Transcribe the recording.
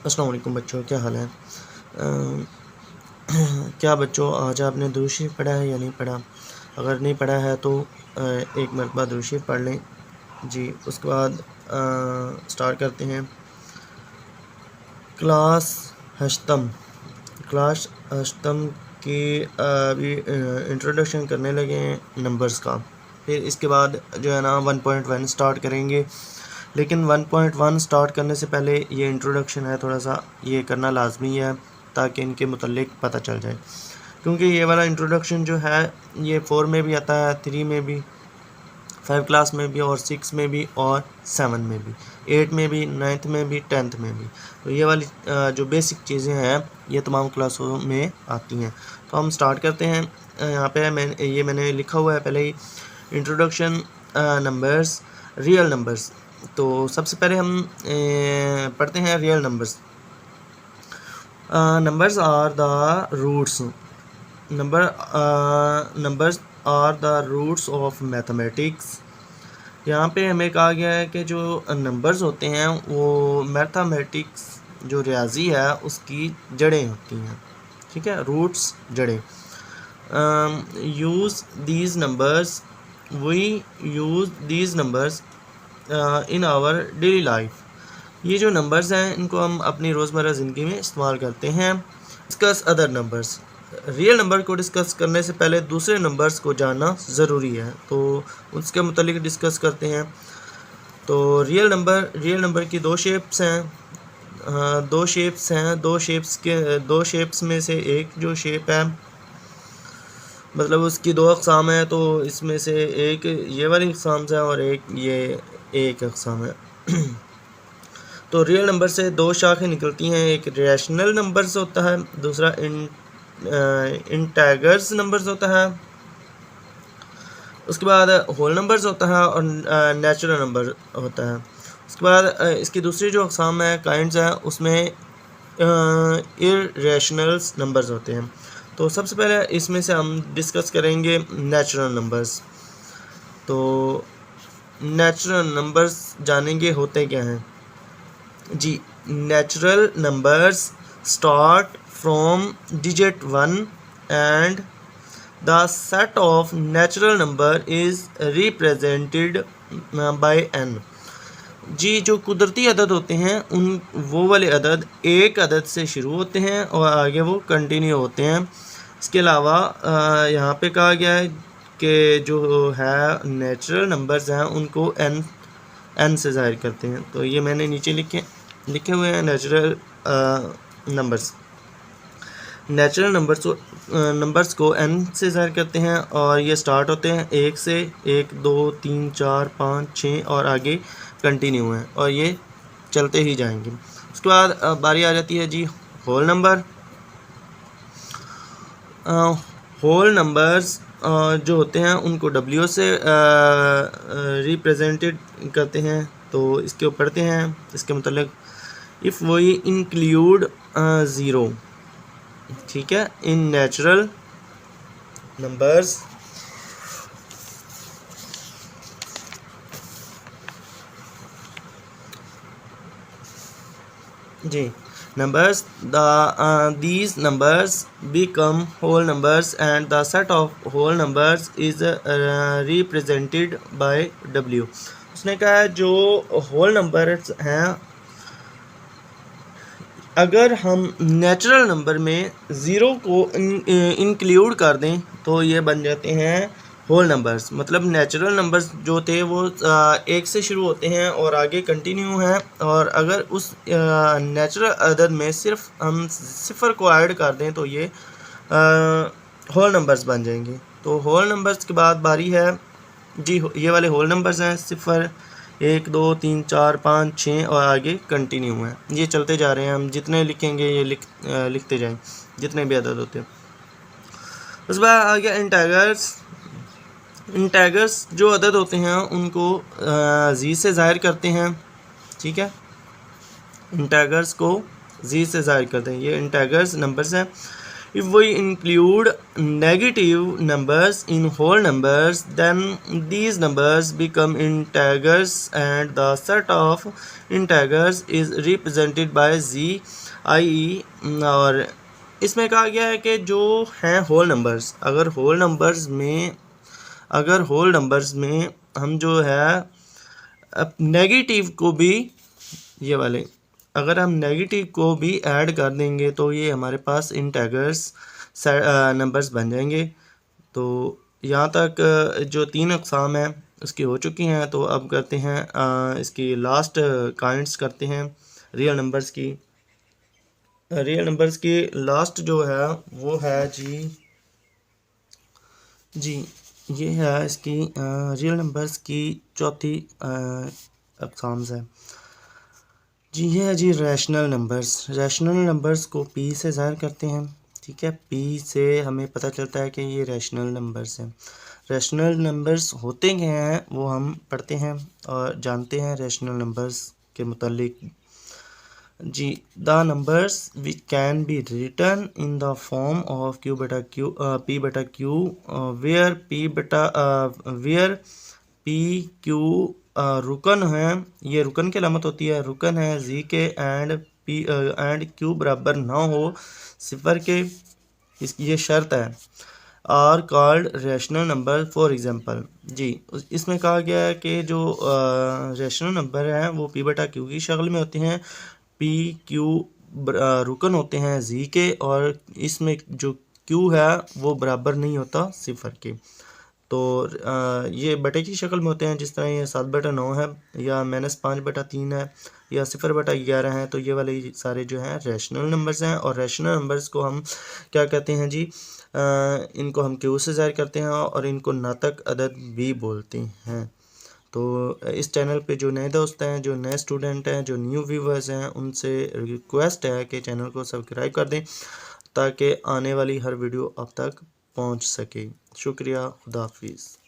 अस्सलाम वालेकुम बच्चों, क्या हाल है। क्या बच्चों आज आपने दुरूद शरीफ पढ़ा है या नहीं पढ़ा? अगर नहीं पढ़ा है तो एक मरतबा दुरूद शरीफ पढ़ लें जी। उसके बाद स्टार्ट करते हैं। क्लास हश्तम की अभी इंट्रोडक्शन करने लगे हैं नंबर्स का। फिर इसके बाद जो है ना 1.1 स्टार्ट करेंगे, लेकिन 1.1 स्टार्ट करने से पहले ये इंट्रोडक्शन है, थोड़ा सा ये करना लाजमी है ताकि इनके मुतल्लिक पता चल जाए। क्योंकि ये वाला इंट्रोडक्शन जो है ये 4 में भी आता है, 3 में भी, 5 क्लास में भी, और 6 में भी, और 7 में भी, 8 में भी, 9th में भी, 10th में भी। तो ये वाली जो बेसिक चीज़ें हैं ये तमाम क्लासों में आती हैं। तो हम स्टार्ट करते हैं। यहाँ पे मैंने लिखा हुआ है पहले ही, इंट्रोडक्शन नंबर्स, रियल नंबर्स। तो सबसे पहले हम पढ़ते हैं real numbers. Numbers are the roots numbers are the roots of mathematics. यहाँ पे हमें कहा गया है कि जो नंबर्स होते हैं वो मैथमेटिक्स जो रियाजी है उसकी जड़ें होती हैं, ठीक है, रूट्स, जड़ें। Use these numbers in our daily life. ये जो नंबर्स हैं इनको हम अपनी रोज़मर्रा ज़िंदगी में इस्तेमाल करते हैं। Discuss other numbers. Real number को डिस्कस करने से पहले दूसरे नंबर्स को जानना ज़रूरी है, तो उसके मुतालिक डिस्कस करते हैं। तो रियल नंबर की दो शेप्स हैं। दो शेप्स में से एक जो शेप है, मतलब उसकी दो अक़साम है, तो इसमें से एक ये वाली अक़साम है और एक ये एक अक़साम है। तो रियल नंबर से दो शाखें निकलती हैं, एक रैशनल नंबर्स होता है, दूसरा इंटीजर्स नंबर्स होता है। उसके बाद होल नंबर्स होता है और नेचुरल नंबर होता है। उसके बाद इसकी दूसरी जो अक़साम है, काइंड्स है, उसमें इर्रेशनल नंबर्स होते हैं। तो सबसे पहले इसमें से हम डिस्कस करेंगे नेचुरल नंबर्स। तो नेचुरल नंबर्स जानेंगे होते क्या हैं जी। Natural numbers start from digit 1 and the set of natural number is represented by n। जी, जो कुदरती अदद होते हैं वो वाले अदद एक अदद से शुरू होते हैं और आगे वो कंटिन्यू होते हैं। इसके अलावा यहाँ पे कहा गया है कि जो है नेचुरल नंबर्स हैं उनको n से ज़ाहिर करते हैं। तो ये मैंने नीचे लिखे हुए हैं नेचुरल नंबर्स को n से ज़ाहिर करते हैं, और ये स्टार्ट होते हैं 1 से, 1 2 3 4 5 6 और आगे कंटिन्यू हैं और ये चलते ही जाएंगे। उसके बाद बारी आ जाती है जी होल नंबर। होल नंबर्स जो होते हैं उनको W से रिप्रेजेंटेड करते हैं। तो इसके ऊपर पढ़ते हैं इसके मतलब, इफ़ वी इंक्लूड 0, ठीक है, इन नेचुरल नंबर्स जी numbers, these numbers become whole numbers and the set of whole numbers is represented by W। उसने कहा है जो होल नंबर्स हैं, अगर हम नेचुरल नंबर में ज़ीरो को इंक्लूड कर दें तो ये बन जाते हैं होल नंबर्स। मतलब नेचुरल नंबर्स जो थे वो 1 से शुरू होते हैं और आगे कंटिन्यू हैं, और अगर उस नेचुरल अदद में सिर्फ हम सिफर को ऐड कर दें तो ये होल नंबर्स बन जाएंगे। तो होल नंबर्स के बाद बारी है जी, ये वाले होल नंबर्स हैं, 0 1 2 3 4 5 6 और आगे कंटिन्यू हैं। ये चलते जा रहे हैं, हम जितने लिखेंगे ये लिखते जाएं जितने भी अदद होते हैं। उस बाद आ गया इंटीजर्स जो अदद होते हैं उनको जी से ज़ाहिर करते हैं, ठीक है, इंटीजर्स को जी से ज़ाहिर करते हैं। ये इंटीजर्स नंबर्स हैं। If we include negative numbers in whole numbers, then these numbers become integers and the set of integers is represented by z, i.e. और इसमें कहा गया है कि जो हैं होल नंबर्स, अगर होल नंबर्स में हम जो है अब नेगेटिव को भी, ये वाले अगर हम नेगेटिव को भी ऐड कर देंगे तो ये हमारे पास इंटेगर्स नंबर्स बन जाएंगे। तो यहाँ तक जो 3 अक़साम हैं उसकी हो चुकी हैं। तो अब करते हैं इसकी लास्ट काइंड्स करते हैं रियल नंबर्स की। रियल नंबर्स की लास्ट जो है वो है जी ये है इसकी रियल नंबर्स की चौथी अक़साम है जी। ये है जी रैशनल नंबर्स। रैशनल नंबर्स को पी से ज़ाहिर करते हैं, ठीक है। पी से हमें पता चलता है कि ये रैशनल नंबर्स हैं। रैशनल नंबर्स होते क्या हैं वो हम पढ़ते हैं और जानते हैं रैशनल नंबर्स के मुतालिक जी। The numbers which can be written in the form of Q बटा Q वेयर पी क्यू रुकन है, ये रुकन की अलामत होती है, रुकन है जी के एंड क्यू बराबर ना हो सिफर के, ये शर्त है। Are called rational number. For example जी इसमें कहा गया है कि जो रैशनल नंबर हैं वो पी बटा क्यू की शक्ल में होते हैं। पी क्यू रुकन होते हैं जी के और इसमें जो क्यू है वो बराबर नहीं होता सिफर के। तो ये बटे की शक्ल में होते हैं, जिस तरह ये 7/9 है या -5/3 है या 0/11 है। तो ये वाले सारे जो हैं रैशनल नंबर्स हैं। और रैशनल नंबर्स को हम क्या कहते हैं जी, इनको हम क्यू से ज़ाहिर करते हैं और इनको नातक अदद भी बोलते हैं। तो इस चैनल पे जो नए दोस्त हैं, जो नए स्टूडेंट हैं, जो न्यू व्यूवर्स हैं, उनसे रिक्वेस्ट है कि चैनल को सब्सक्राइब कर दें ताकि आने वाली हर वीडियो आप तक पहुंच सके। शुक्रिया, खुदा हाफिज़।